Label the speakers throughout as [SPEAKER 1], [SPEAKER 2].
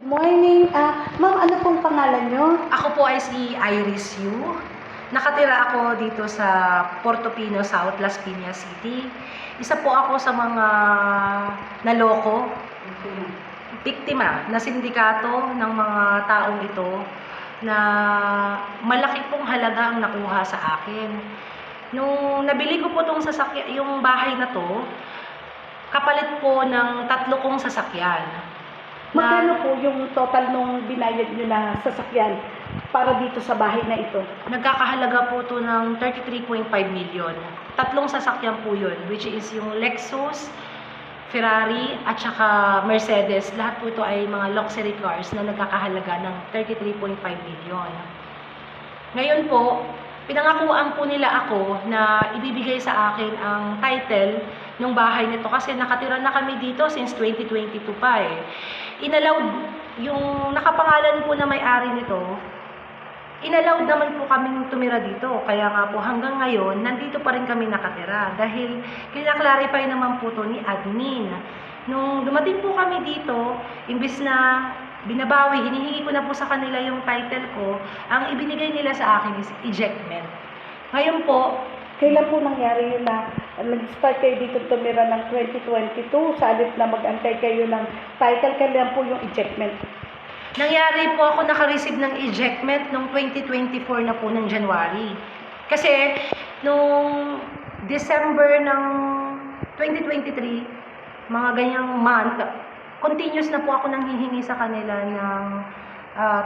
[SPEAKER 1] Morning. Ma'am, ano pong pangalan nyo?
[SPEAKER 2] Ako po ay si Iris Yu. Nakatira ako dito sa Portopino South, Las Piñas City. Isa po ako sa mga naloko, biktima na sindikato ng mga taong ito na malaki pong halaga ang nakuha sa akin. Nung nabili ko po tong sasakyan, yung bahay na to, kapalit po ng 3 kong sasakyan.
[SPEAKER 1] Magkano po yung total nung binayad nyo na sasakyan para dito sa bahay na ito?
[SPEAKER 2] Nagkakahalaga po to ng 33.5 million. 3 sasakyan po yun, which is yung Lexus, Ferrari, at saka Mercedes. Lahat po ito ay mga luxury cars na nagkakahalaga ng 33.5 million. Ngayon po, pinangakuan po nila ako na ibibigay sa akin ang title ng bahay nito kasi nakatira na kami dito since 2022 pa eh. Inallowed yung nakapangalan po na may-ari nito, inallowed naman po kaming tumira dito. Kaya nga po hanggang ngayon, nandito pa rin kami nakatira dahil kinaklarify naman po to ni admin. Nung dumating po kami dito, imbis na binabawi, hinihingi ko na po sa kanila yung title ko, ang ibinigay nila sa akin is ejectment. Ngayon po,
[SPEAKER 1] Kailan po nangyari yun na nag-start kayo dito tumira ng 2022 sa halip na mag-antay kayo ng title, kailan po yung ejectment?
[SPEAKER 2] nangyari po ako naka-receive ng ejectment noong 2024 na po ng January. Kasi nung December ng 2023, mga ganyang month, continuous na po ako nanghihingi sa kanila ng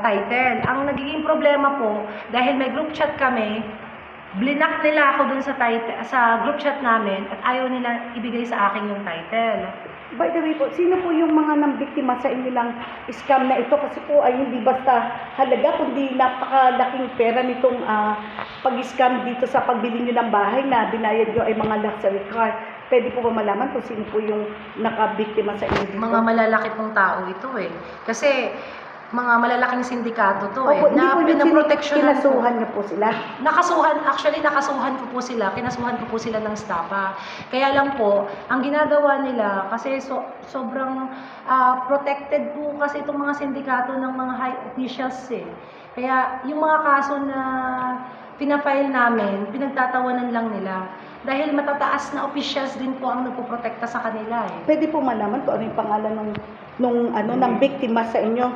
[SPEAKER 2] title. Ang nagiging problema po, dahil may group chat kami, blinak nila ako dun sa group chat namin at ayaw nila ibigay sa akin yung title.
[SPEAKER 1] By the way po, sino po yung mga nambiktima sa inilang scam na ito? Kasi po ay hindi basta halaga, kundi napakalaking pera nitong pag-scam dito sa pagbili nyo ng bahay na binayad nyo ay mga luxury car. Pwede po ba malaman kung sino po yung nakabiktima sa inyo dito?
[SPEAKER 2] Mga malalaki pong tao ito eh. Kasi mga malalaking sindikato to
[SPEAKER 1] Opo,
[SPEAKER 2] eh. Na pinaproteksyonan po.
[SPEAKER 1] kinasuhan niyo po sila?
[SPEAKER 2] Nakasuhan ko po sila. Kinasuhan ko po sila ng stapa. Kaya lang po, ang ginagawa nila, kasi sobrang protected po kasi itong mga sindikato ng mga high officials eh. Kaya yung mga kaso na pinafile namin, pinagtatawanan lang nila. Dahil matataas na officials din po ang nagpoprotekta sa kanila eh.
[SPEAKER 1] Pwede po malaman kung ano yung pangalan ng biktima sa inyo?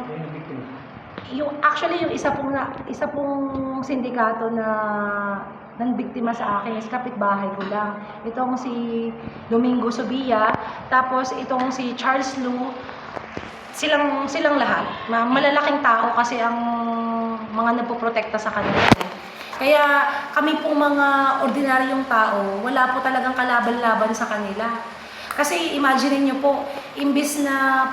[SPEAKER 2] Actually, yung isa pong sindikato na ng biktima sa akin is kapitbahay ko lang. Itong si Domingo Sobia, tapos itong si Charles Lu, silang lahat. Malalaking tao kasi ang mga nagpoprotekta sa kanila. Kaya kami pong mga ordinaryong tao, wala po talagang kalaban-laban sa kanila. Kasi imagine niyo po, imbis na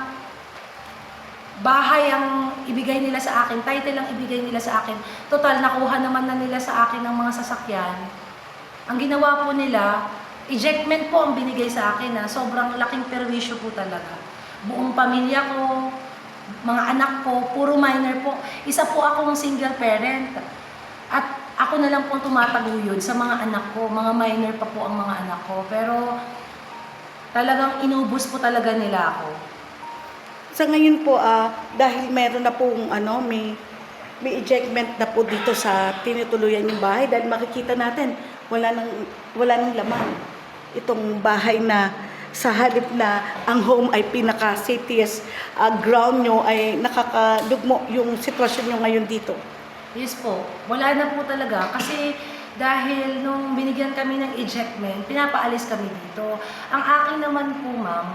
[SPEAKER 2] bahay ang ibigay nila sa akin, title ang ibigay nila sa akin, total nakuha naman na nila sa akin ng mga sasakyan. Ang ginawa po nila, ejectment po ang binigay sa akin na sobrang laking perwisyo po talaga. Buong pamilya ko, mga anak ko, puro minor po. Isa po akong single parent. At ako na lang po tumataguyod sa mga anak ko, mga minor pa po ang mga anak ko. Pero talagang inubos po talaga nila ako.
[SPEAKER 1] Sa ngayon po, dahil meron na pong may ejectment na po dito sa tinutuluyan yung bahay, dahil makikita natin, wala nang laman. Itong bahay na sa halip na ang home ay pinaka-safest ground nyo, ay nakakadugmo yung sitwasyon nyo ngayon dito.
[SPEAKER 2] Yes po, wala na po talaga kasi dahil nung binigyan kami ng ejectment, pinapaalis kami dito. Ang akin naman po, ma'am,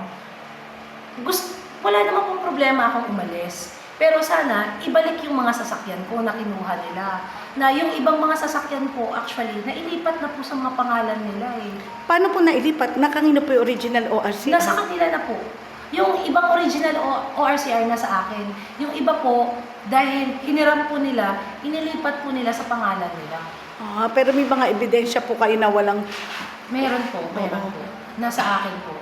[SPEAKER 2] wala naman pong problema akong umalis. Pero sana, ibalik yung mga sasakyan ko na kinuha nila. Na yung ibang mga sasakyan po, actually, nailipat na po sa mga pangalan nila eh.
[SPEAKER 1] Paano po nailipat? Nakangino po yung original ORCR?
[SPEAKER 2] Nasa kanila na po. Yung ibang original ORCR na sa akin. Yung iba po, dahil hiniram po nila, inilipat po nila sa pangalan nila.
[SPEAKER 1] Pero may mga ebidensya po kayo na walang...
[SPEAKER 2] Meron po. Nasa akin po.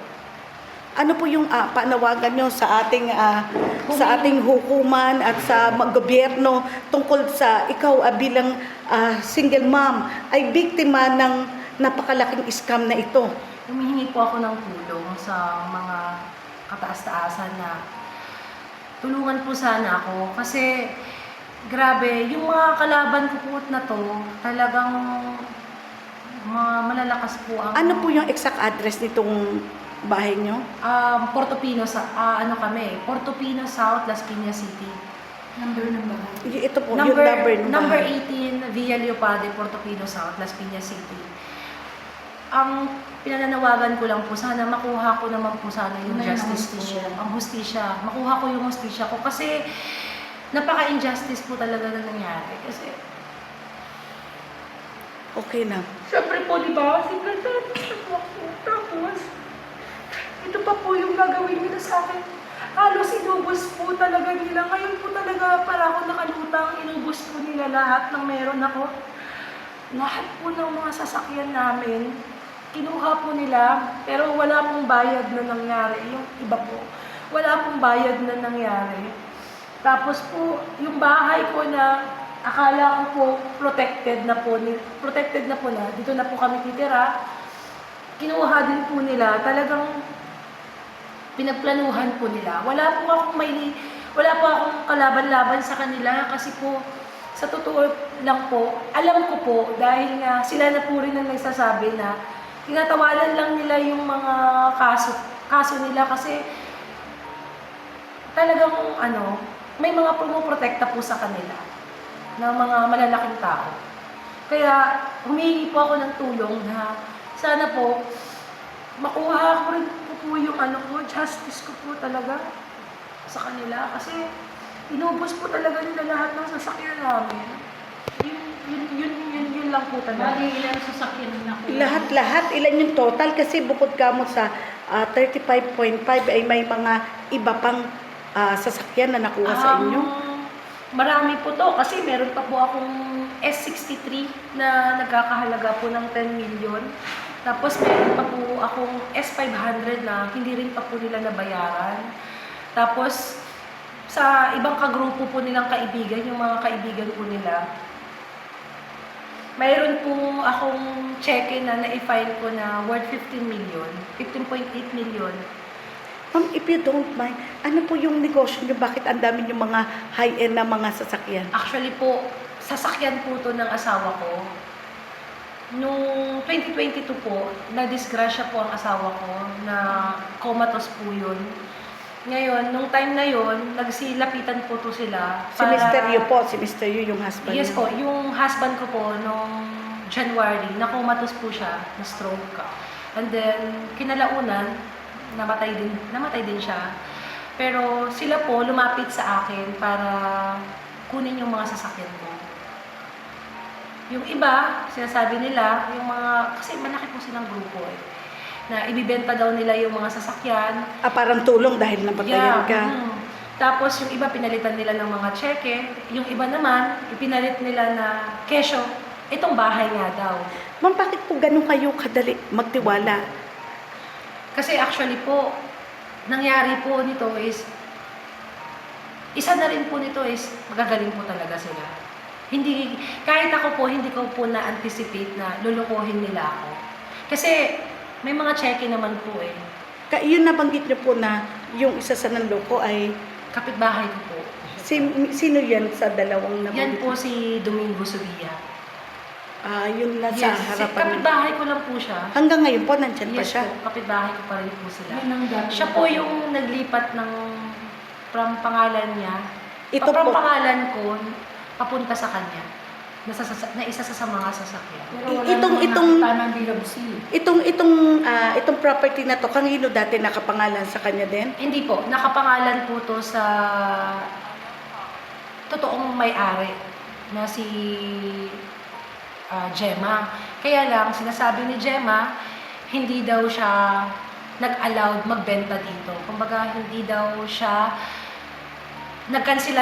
[SPEAKER 1] Ano po yung panawagan nyo sa ating hukuman at sa gobyerno tungkol sa ikaw bilang single mom ay biktima ng napakalaking scam na ito?
[SPEAKER 2] Humihingi po ako ng tulong sa mga kataas-taasan na tulungan po sana ako kasi grabe, yung mga kalaban ko po na to, talagang malalakas po ang...
[SPEAKER 1] Ano po yung exact address nitong bahay nyo?
[SPEAKER 2] Portofino, Portofino South, Las Piñas City. Number ng bahay?
[SPEAKER 1] Ito po, yung number ng
[SPEAKER 2] Number
[SPEAKER 1] bahay.
[SPEAKER 2] 18, Villa Leopade, Portofino South, Las Piñas City. Ang pinananawagan ko lang po, sana makuha ko naman po sana yung justice ko. Ang hustisya. Makuha ko yung hustisya ko kasi napaka-injustice po talaga na nangyari. Kasi
[SPEAKER 1] Okay na.
[SPEAKER 2] siyempre po, di ba? Siyempre, tapos, ito pa po yung gagawin nila sa akin. Halos inubos po talaga nila. Ngayon po talaga para ako nakalutang, inubos po nila lahat ng meron ako. Lahat po ng mga sasakyan namin, kinuha po nila, pero wala pong bayad na nangyari. Yung iba po, wala pong bayad na nangyari. Tapos po, yung bahay ko na akala ko po protected na po na, dito na po kami titira, kinuha din po nila, talagang pinagplanuhan po nila. Wala po akong kalaban-laban sa kanila kasi po, sa totoo lang po, alam ko po, dahil nga sila na po rin ang nagsasabi na tinatawanan lang nila yung mga kaso nila kasi talagang may mga pumoprotekta po sa kanila ng mga malalaking tao. Kaya humihingi po ako ng tulong na sana po makuha ko rin po yung justice ko po talaga sa kanila kasi inubos po talaga nila lahat ng sasakyan namin. Yun lang po talaga.
[SPEAKER 3] Bali, ilang sasakyan na nakuha?
[SPEAKER 1] Lahat-lahat, ilan yung total? Kasi bukod ka mo sa 35.5 ay may mga iba pang sasakyan na nakuha sa inyo.
[SPEAKER 2] Marami po to kasi meron pa po akong S63 na nagkakahalaga po ng 10 million. Tapos meron pa po akong S500 na hindi rin pa po nila nabayaran. Tapos sa ibang kagrupo po nilang kaibigan, yung mga kaibigan po nila, mayroon po akong cheque na na-file ko na worth 15 million, 15.8 million.
[SPEAKER 1] Ma'am, if you don't mind, ano po yung negosyo nyo? Bakit ang dami yung mga high-end na mga sasakyan?
[SPEAKER 2] Actually po, sasakyan po to ng asawa ko. Noong 2022 po, na-disgrasya po ang asawa ko na comatose po yun. Ngayon, nung time na yun, nagsilapitan po to sila.
[SPEAKER 1] Si Mr. Yu po, si Mr. Yu yung husband
[SPEAKER 2] Yes
[SPEAKER 1] niyo.
[SPEAKER 2] po, yung husband ko po, nung January, na-comatose po siya, na-stroke ka. And then, kinalaunan, namatay din siya. Pero sila po lumapit sa akin para kunin yung mga sasakyan ko. Yung iba, sinasabi nila, yung mga, kasi malaki po silang grupo na ibibenta daw nila yung mga sasakyan.
[SPEAKER 1] Parang tulong dahil napatayan ka.
[SPEAKER 2] Tapos yung iba pinalitan nila ng mga cheque, yung iba naman ipinalit nila na kesyo, itong bahay nga daw.
[SPEAKER 1] Ma'am, bakit po ganun kayo kadali magtiwala?
[SPEAKER 2] Kasi actually po, nangyari po nito is, isa na rin po nito is, magagaling po talaga sila. Kahit ako po, hindi ko po na-anticipate na lulukuhin nila ako. Kasi, may mga cheque naman po
[SPEAKER 1] Yun nabanggit niyo po na yung isa sa nanloko ay,
[SPEAKER 2] Kapitbahay ko po.
[SPEAKER 1] sino yan sa dalawang nabanggit?
[SPEAKER 2] Yan po si Domingo Subia.
[SPEAKER 1] Yun na sa harapan.
[SPEAKER 2] Kapitbahay ko lang po siya.
[SPEAKER 1] Hanggang ngayon po, nandyan pa
[SPEAKER 2] Yes
[SPEAKER 1] siya.
[SPEAKER 2] po, kapitbahay ko pa rin po sila.
[SPEAKER 3] Yan ang dati.
[SPEAKER 2] Siya po yung naglipat from pangalan niya.
[SPEAKER 1] Ito
[SPEAKER 2] From
[SPEAKER 1] po.
[SPEAKER 2] pangalan ko, papunta sa kanya. Na isa sa mga sasakyan.
[SPEAKER 3] Pero wala
[SPEAKER 1] Itong-
[SPEAKER 3] naman
[SPEAKER 1] itong-
[SPEAKER 3] nakita ng BWC.
[SPEAKER 1] Itong property na to, kanino dati nakapangalan sa kanya din?
[SPEAKER 2] Hindi po, nakapangalan po to sa totoong may-ari na si Gemma. Kaya lang, sinasabi ni Gemma, hindi daw siya nag-allowed magbenta dito. Kumbaga, hindi daw siya nag-cancel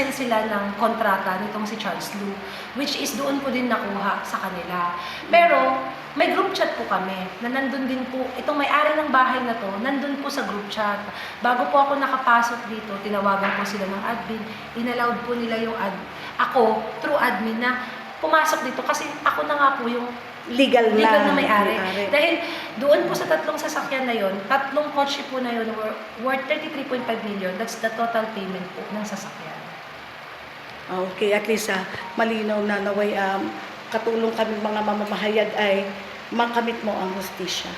[SPEAKER 2] sila ng kontrata nitong si Charles Lu, which is doon ko din nakuha sa kanila. Pero may group chat po kami na nandun din po, itong may-ari ng bahay na to, nandun po sa group chat. Bago po ako nakapasok dito, tinawagan po sila ng admin, inallowed po nila yung ako through admin na pumasok dito kasi ako na nga po yung
[SPEAKER 1] legal
[SPEAKER 2] na may-ari.
[SPEAKER 1] may-ari.
[SPEAKER 2] Dahil doon po sa tatlong sasakyan na yon, tatlong kotse po na yon worth 33.5 million. That's the total payment po ng sasakyan.
[SPEAKER 1] Okay, at least malinaw na naway katulong kami mga mamamahayag ay makamit mo ang hustisya.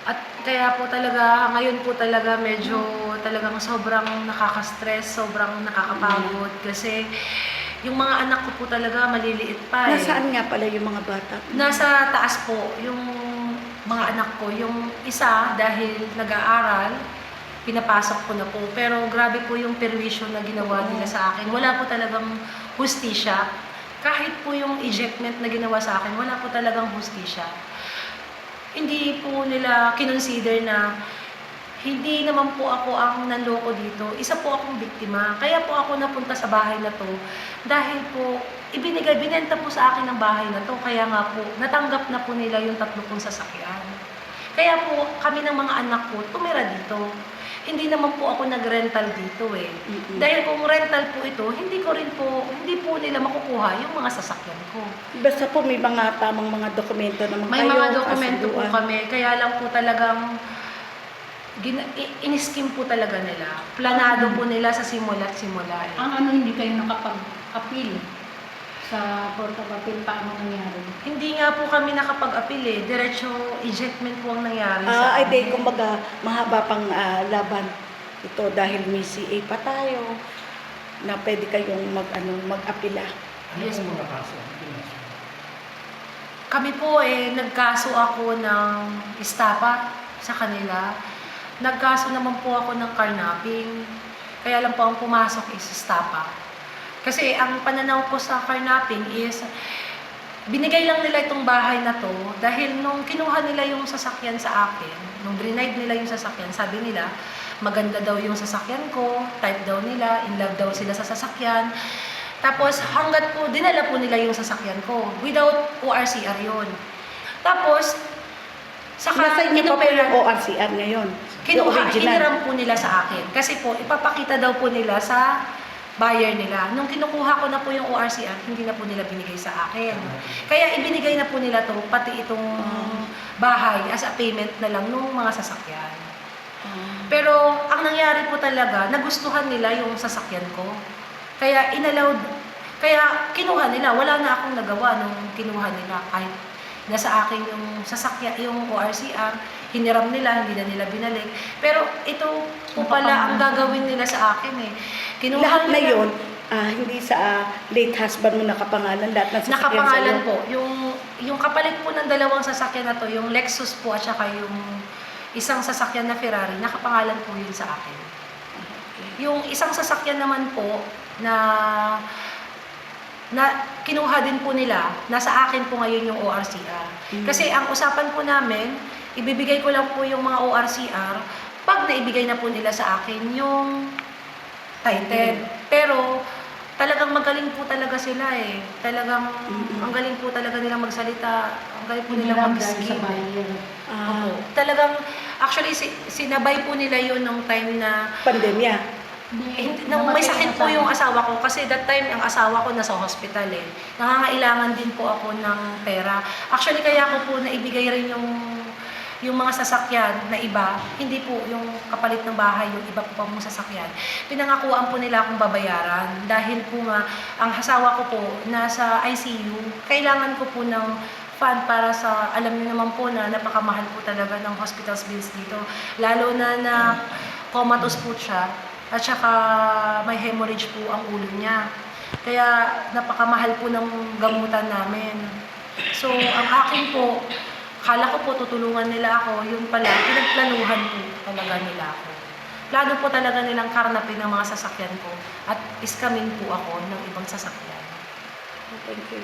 [SPEAKER 2] At kaya po talaga, ngayon po talaga medyo talagang sobrang nakaka-stress, sobrang nakakapagod kasi yung mga anak ko po talaga maliliit pa eh.
[SPEAKER 1] Nasaan nga pala yung mga bata?
[SPEAKER 2] Nasa taas po yung mga anak ko. Yung isa dahil nag-aaral, pinapasok ko na po. Pero grabe po yung perwisyo na ginawa nila sa akin. Wala po talagang hustisya. Kahit po yung ejectment na ginawa sa akin, wala po talagang hustisya. Hindi po nila kinonsider na hindi naman po ako ang nanloko dito. Isa po akong biktima. Kaya po ako napunta sa bahay na to dahil po binenta po sa akin ang bahay na to. Kaya nga po, natanggap na po nila yung 3 kong sasakyan. Kaya po, kami ng mga anak ko, tumira dito. Hindi naman po ako nag-rental dito eh. Dahil kung rental po ito, hindi po nila makukuha yung mga sasakyan ko.
[SPEAKER 1] Basta po may mga tamang mga dokumento naman
[SPEAKER 2] May
[SPEAKER 1] kayo.
[SPEAKER 2] mga dokumento po
[SPEAKER 1] kasuduan.
[SPEAKER 2] kami. Kaya lang po talagang in-skim po talaga nila. Planado po nila sa simula't simula.
[SPEAKER 3] Ang ano, hindi kayo nakapag-appeal sa Court of Appeal, paano nangyari?
[SPEAKER 2] Hindi nga po kami nakapag-appeal eh. Diretso ejectment po ang nangyari sa
[SPEAKER 1] Ay,
[SPEAKER 2] amin.
[SPEAKER 1] di, kumbaga, mahaba pang laban ito dahil may CA pa tayo na pwede kayong mag-apila.
[SPEAKER 2] Yes po. Kami po eh, nagkaso ako ng estapa sa kanila. Nagkaso naman po ako ng carnapping. Kaya lang po ang pumasok is estapa. Kasi ang pananaw ko sa carnapping is, binigay lang nila itong bahay na to dahil nung kinuha nila yung sasakyan sa akin, nung denied nila yung sasakyan, sabi nila, maganda daw yung sasakyan ko, type daw nila, in love daw sila sa sasakyan. Tapos hanggat po, dinala po nila yung sasakyan ko. Without ORCR yun. Tapos, saka
[SPEAKER 1] Nasa inyo pa po
[SPEAKER 2] inopera-
[SPEAKER 1] yung ORCR ngayon? Yung
[SPEAKER 2] Kinuha,
[SPEAKER 1] original.
[SPEAKER 2] hiniram po nila sa akin. Kasi po, ipapakita daw po nila sa buyer nila. Nung kinukuha ko na po yung ORCR, hindi na po nila binigay sa akin. Kaya ibinigay na po nila to, pati itong bahay as a payment na lang nung mga sasakyan. Pero ang nangyari po talaga, nagustuhan nila yung sasakyan ko. Kaya kaya kinuha nila. Wala na akong nagawa nung kinuha nila. Kahit nasa akin yung sasakyan, yung ORCR, hiniram nila, hindi na nila binalik. Pero ito po pala ang gagawin nila sa akin eh. Kinuha
[SPEAKER 1] Lahat na
[SPEAKER 2] nila-
[SPEAKER 1] yun, hindi sa late husband mo nakapangalan, lahat ng sasakyan
[SPEAKER 2] Nakapangalan
[SPEAKER 1] sa'yo.
[SPEAKER 2] po. Yung kapalit po ng dalawang sasakyan na to, yung Lexus po at saka yung isang sasakyan na Ferrari, nakapangalan po yun sa akin. Yung isang sasakyan naman po na kinuha din po nila, nasa akin po ngayon yung ORCR. Kasi ang usapan po namin, ibibigay ko lang po yung mga ORCR pag naibigay na po nila sa akin yung title. Pero talagang magaling po talaga sila eh. Talagang ang galing po talaga nilang magsalita. Ang galing po nilang
[SPEAKER 3] Hiniram dahil sa
[SPEAKER 2] mag-scheme.
[SPEAKER 3] buyer.
[SPEAKER 2] Opo. Talagang, actually, sinabay po nila yun nung time na
[SPEAKER 1] Pandemya.
[SPEAKER 2] nung may sakit po yung asawa ko, kasi that time ang asawa ko nasa hospital eh. Nangangailangan din po ako ng pera. Actually, kaya ko po naibigay rin yung mga sasakyan na iba, hindi po yung kapalit ng bahay, yung iba po pa mong sasakyan. Pinangakuan po nila akong babayaran dahil po nga, ang asawa ko po nasa ICU, kailangan ko po ng fund para sa, alam niyo naman po na napakamahal po talaga ng hospital's bills dito. Lalo na comatose po siya. At saka may hemorrhage po ang ulo niya. Kaya napakamahal po ng gamutan namin. So, ang akin po, akala ko po tutulungan nila ako, yun pala, pinagplanuhan po talaga nila ako. Plano po talaga nilang karnapin ang mga sasakyan ko at iskamin po ako ng ibang sasakyan.
[SPEAKER 1] Thank you.